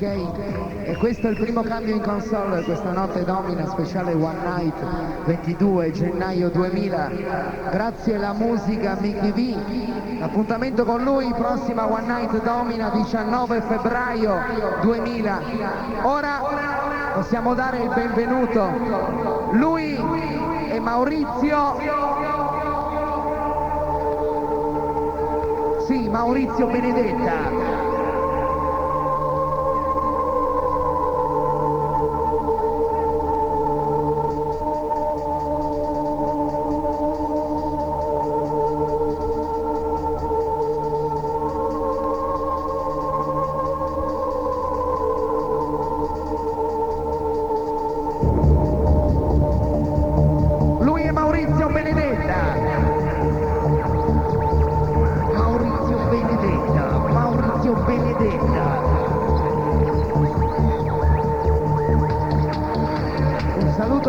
E questo è il primo cambio in console questa notte domina speciale One Night 22 gennaio 2000. Grazie alla musica Mickey V. L'appuntamento con lui prossima One Night domina 19 febbraio 2000. Ora possiamo dare il benvenuto. Lui è Maurizio. Sì, Maurizio Benedetta.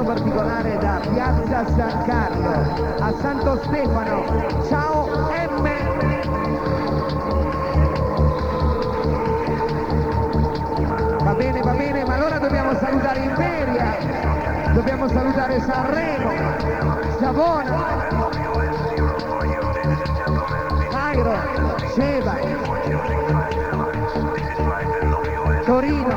Particolare da Piazza San Carlo a Santo Stefano. Ciao M. Va bene, ma allora dobbiamo salutare Imperia, dobbiamo salutare Sanremo, Savona, Cairo, Ceva, Torino.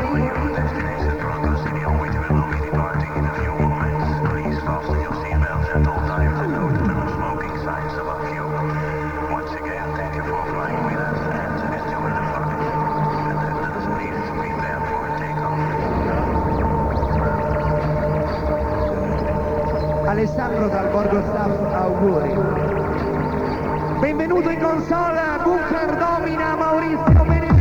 Alessandro dal Borgo Staff, auguri. Benvenuto in console, Bunker domina Maurizio Benedetta.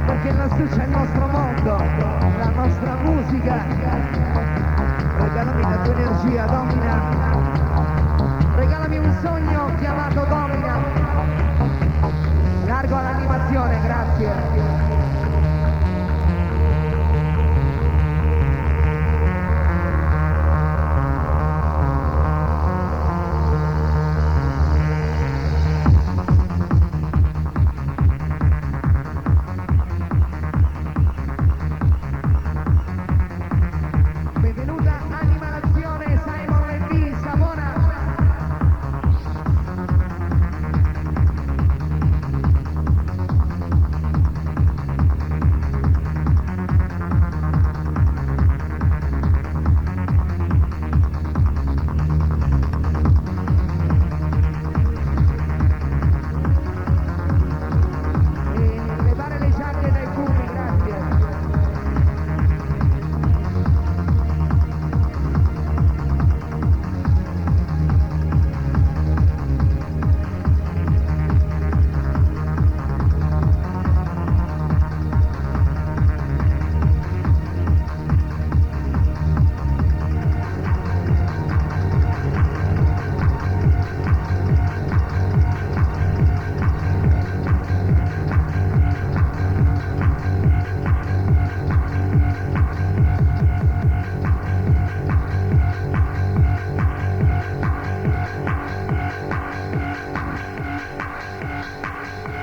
Perché lassù c'è il nostro mondo, la nostra musica. Regalami la tua energia, domina. Regalami un sogno chiamato domina. Largo all'animazione, grazie. Benvenuta Animalazione Simon Levy, Savona.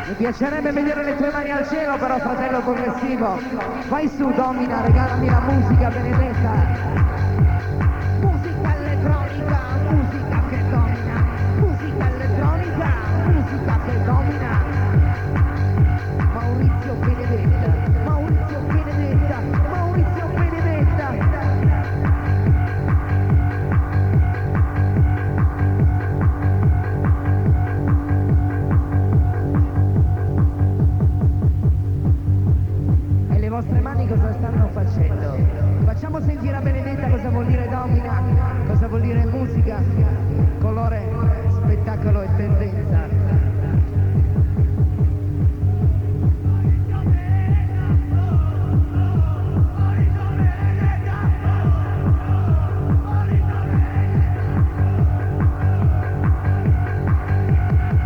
Mi piacerebbe vedere le tue mani al cielo, però fratello progressivo, vai su, domina, regalami la musica benedetta. Musica elettronica, musica che domina, musica elettronica, musica che domina. Maurizio Benedetta, Maurizio Benedetta, Maurizio Benedetta. Le vostre mani cosa stanno facendo? Facciamo sentire a Benedetta cosa vuol dire domina, cosa vuol dire musica, colore, spettacolo e tendenza.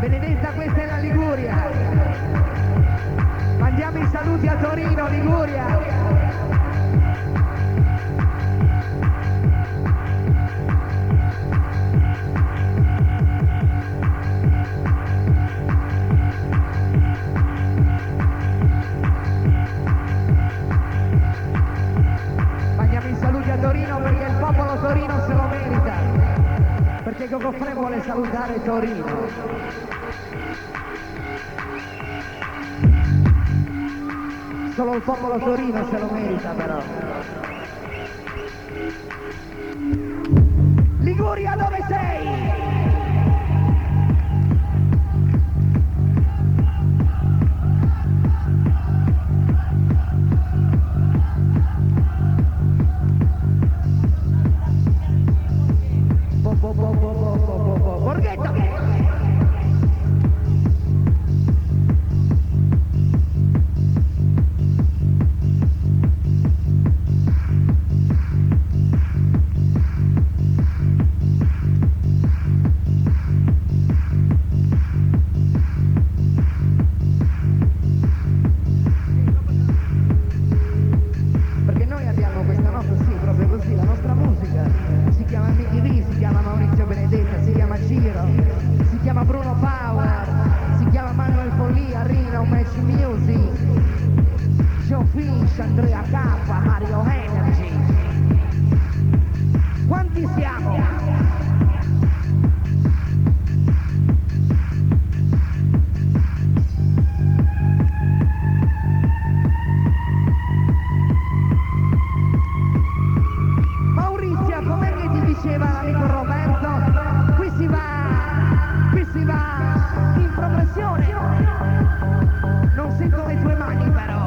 Benedetta, questa è la Liguria. Mandiamo i saluti a Torino, Liguria. Mandiamo i saluti a Torino perché il popolo Torino se lo merita. Perché Gogofre vuole salutare Torino. Solo il popolo Torino se lo merita però. Liguria, dove sei? Borghetto! Andrea K, Mario Energy. Quanti siamo? Maurizia, com'è che ti diceva l'amico Roberto? Qui si va in progressione. Non sento le tue mani però.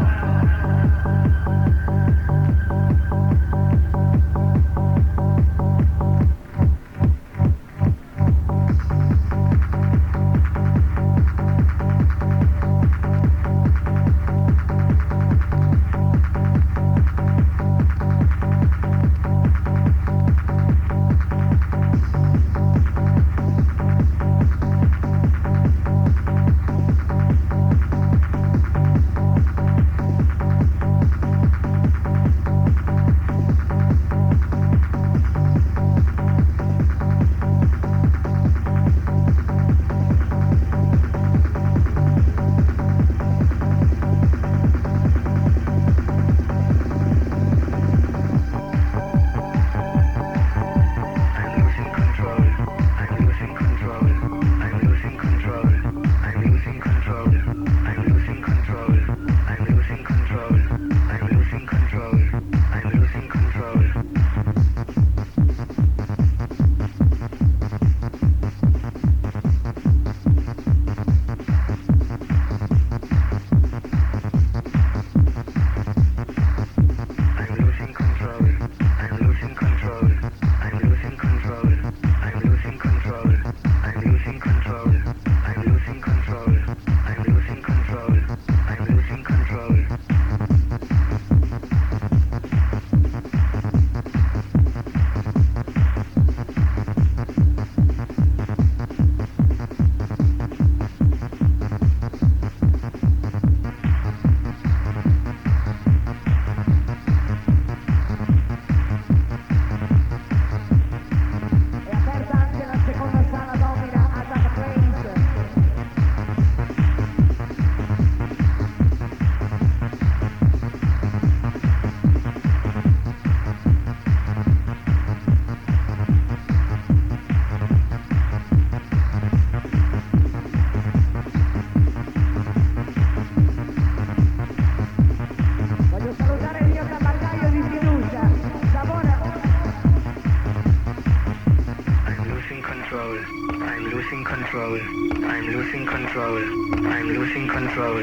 losing control. I'm losing control. I'm losing control.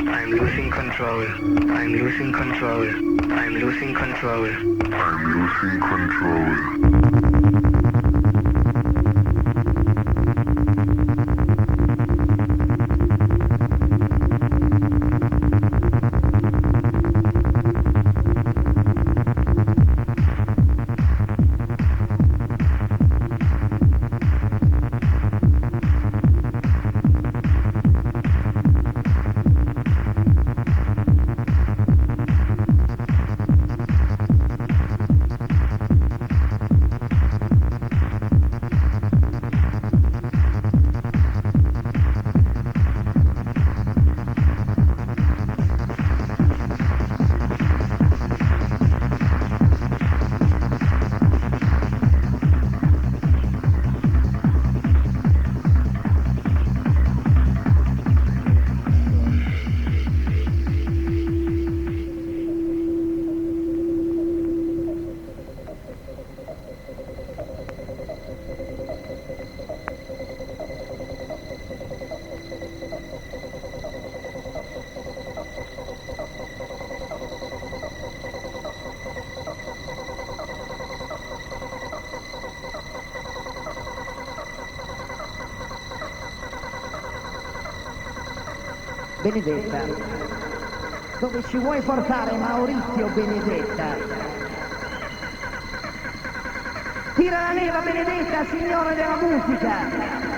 I'm losing control. I'm losing control. I'm losing control. I'm losing control. Benedetta, dove ci vuoi portare Maurizio Benedetta? Tira la leva Benedetta, signore della musica!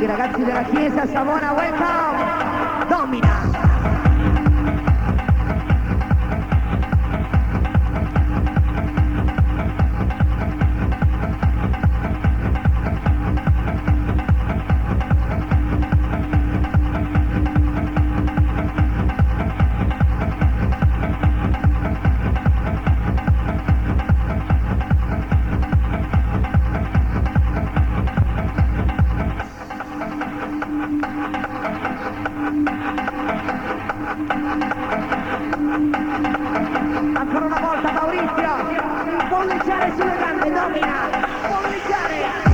I ragazzi della Chiesa Savona, welcome! Domina! stavolta Maurizio, pollicciare sulle gambe, domina, pollicciare.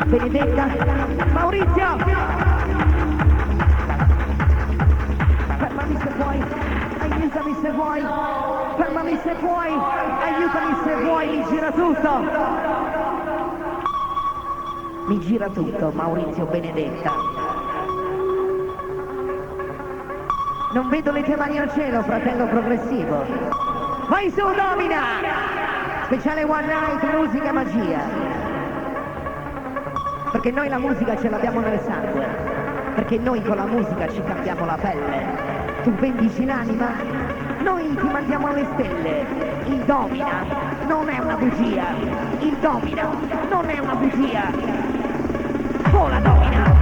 Benedetta, Maurizio, fermami se vuoi, aiutami se vuoi, fermami se vuoi, aiutami se vuoi, mi gira tutto, Maurizio Benedetta. Non vedo le tue mani al cielo, fratello progressivo. Vai su, domina! Speciale One Night, musica magia. Perché noi la musica ce l'abbiamo nel sangue, perché noi con la musica ci cambiamo la pelle. Tu vendici l'anima, noi ti mandiamo alle stelle. Il domina non è una bugia, il domina non è una bugia. Vola domina!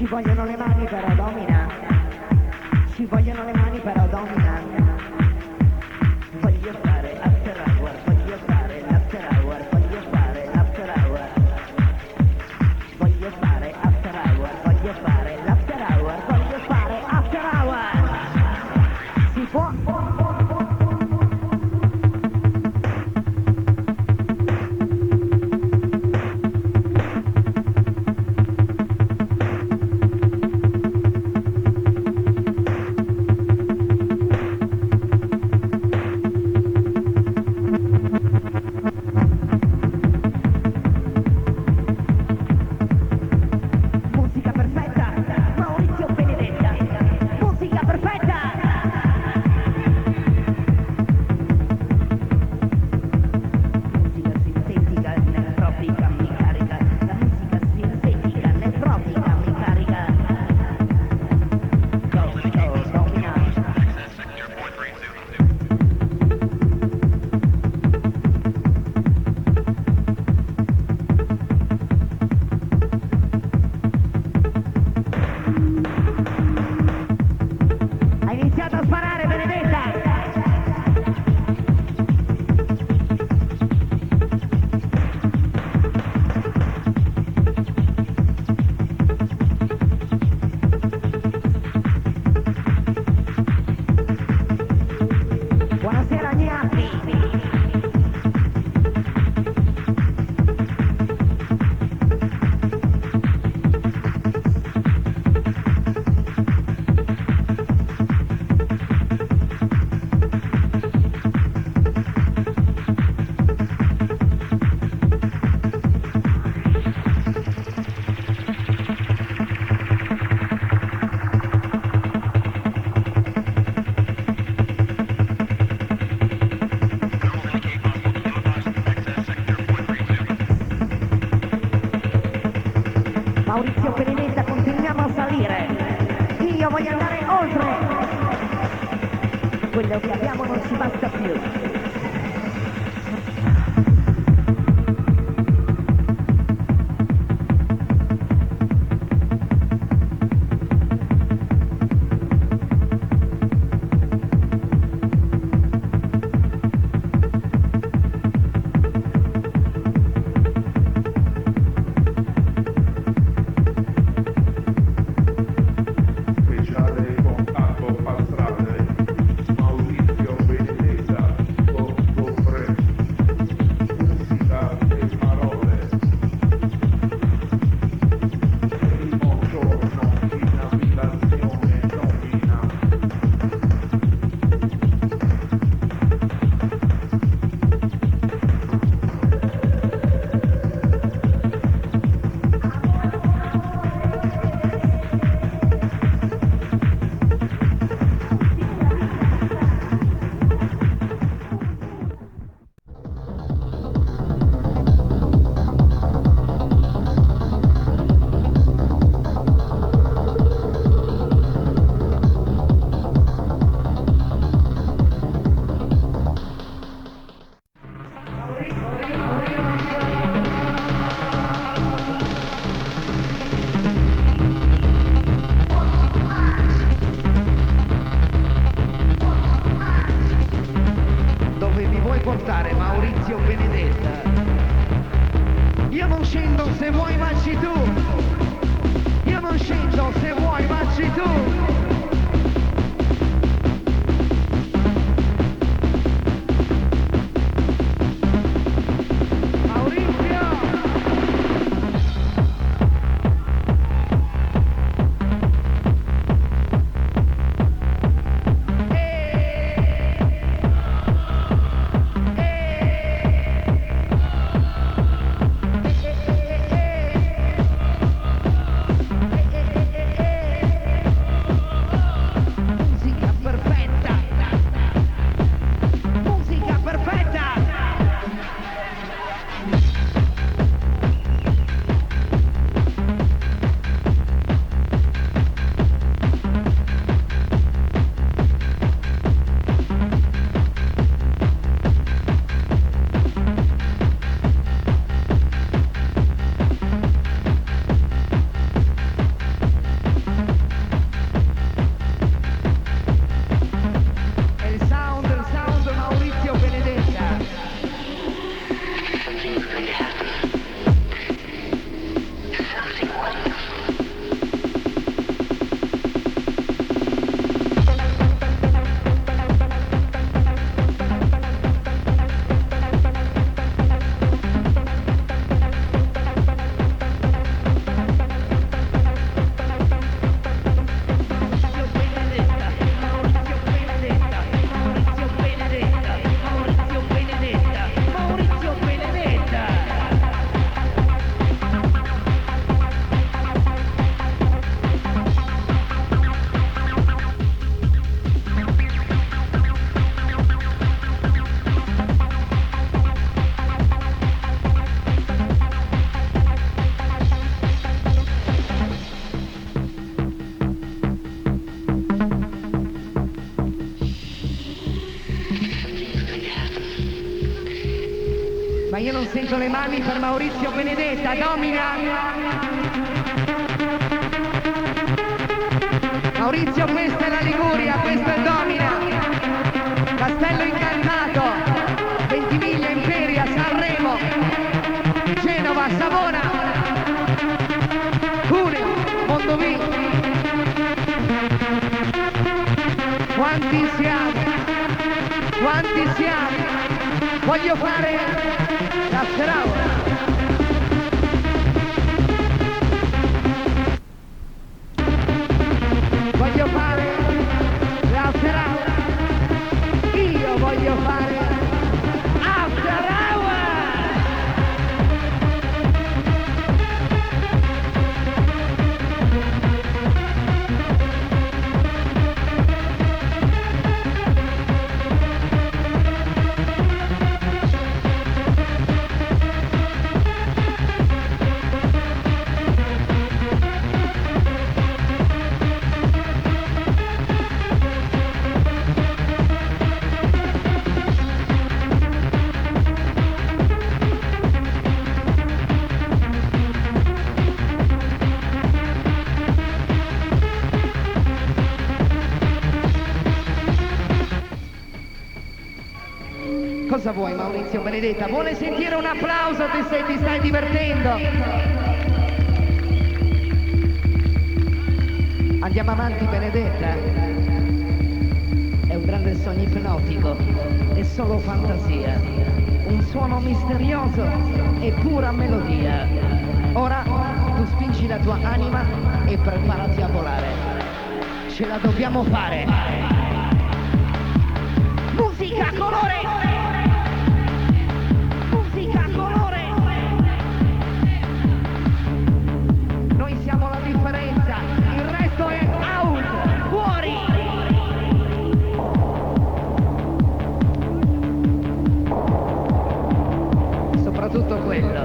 Ci vogliono le mani però domina, ci vogliono le mani però domina. Voglio fare after hour, voglio fare l'after hour, voglio fare l'after hour. Voglio fare after hour, voglio fare l'after hour, voglio fare after hour. Si può. Musica perfetta, Maurizio Benedetta. Musica perfetta. Musica sintetica, neurotica, mi carica. La musica sintetica, neurotica, mi carica. Go, domina. Ha iniziato a sparare Benedetta. Buonasera Gnappi. Maurizio Benedetta, continuiamo a salire. Io voglio andare oltre. Quello che abbiamo non ci basta più. Speciale contatto Palstrade, Maurizio Benedetta, Goffre, musica e parole. Primo giorno in abitazione domina. Dove mi vuoi portare, Maurizio Benedetta? Io non scendo se vuoi marci tu. Io non scendo se vuoi marci tu. io non sento le mani per Maurizio Benedetta, domina! Maurizio, questa è la Liguria, questo è Domina! Castello Incantato, Ventimiglia, Imperia, Sanremo, Genova, Savona, Cuneo, Mondovì. Quanti siamo? Quanti siamo? Voglio fare l'after hour. Voglio fare l'after hour. Io voglio fare after hour. Cosa vuoi Maurizio Benedetta? Vuole sentire un applauso? Ti stai divertendo? Andiamo avanti Benedetta. È un grande sogno ipnotico, è solo fantasia, un suono misterioso e pura melodia. Ora tu spingi la tua anima e preparati a volare. Ce la dobbiamo fare. Musica, colore! Musica, colore! Noi siamo la differenza, il resto è out, fuori! Soprattutto quello.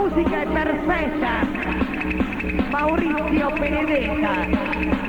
musica è perfetta. Maurizio Benedetta.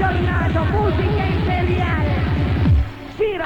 bentornato, musica imperiale. Ciro.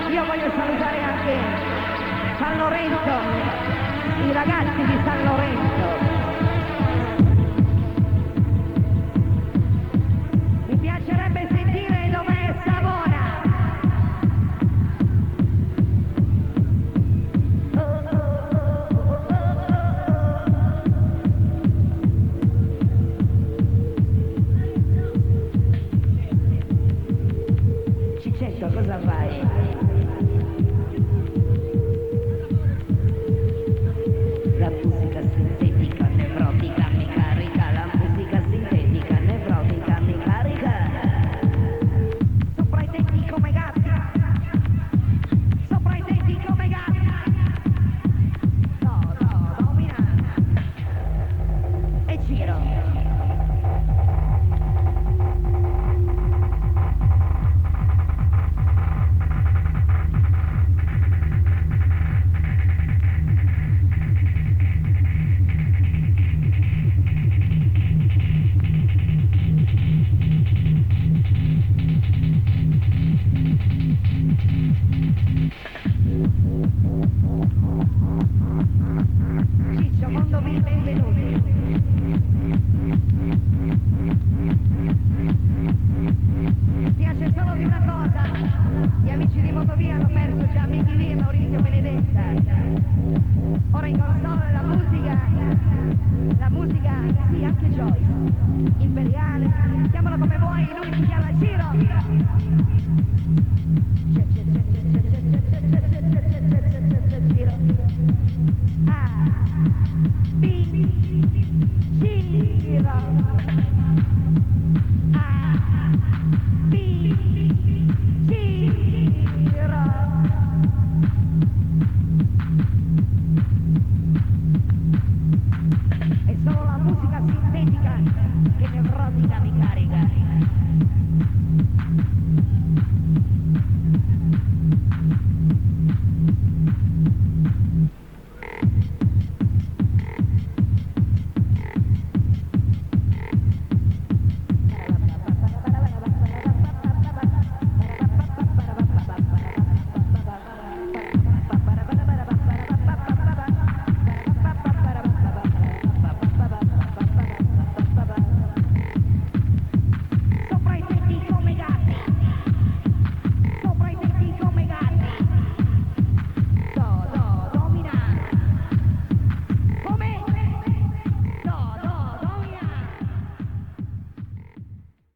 Io voglio salutare anche San Lorenzo, i ragazzi di San Lorenzo. Mi piacerebbe sentire dov'è Savona. Cicetto, cosa fai? La musica sintetica nevrotica mi carica, la musica sintetica nevrotica mi carica. Sopra i tetti come gatti, sopra i tetti come gatti. No, domina. E giro. Ciccio, Mondovì, benvenuti. Mi piace solo di una cosa, gli amici di Mondovì hanno perso già Michi V e Maurizio Benedetta. Ora in console la musica, sì, anche Joyce, imperiale, chiamala come vuoi, lui si chiama Ciro. Ciro.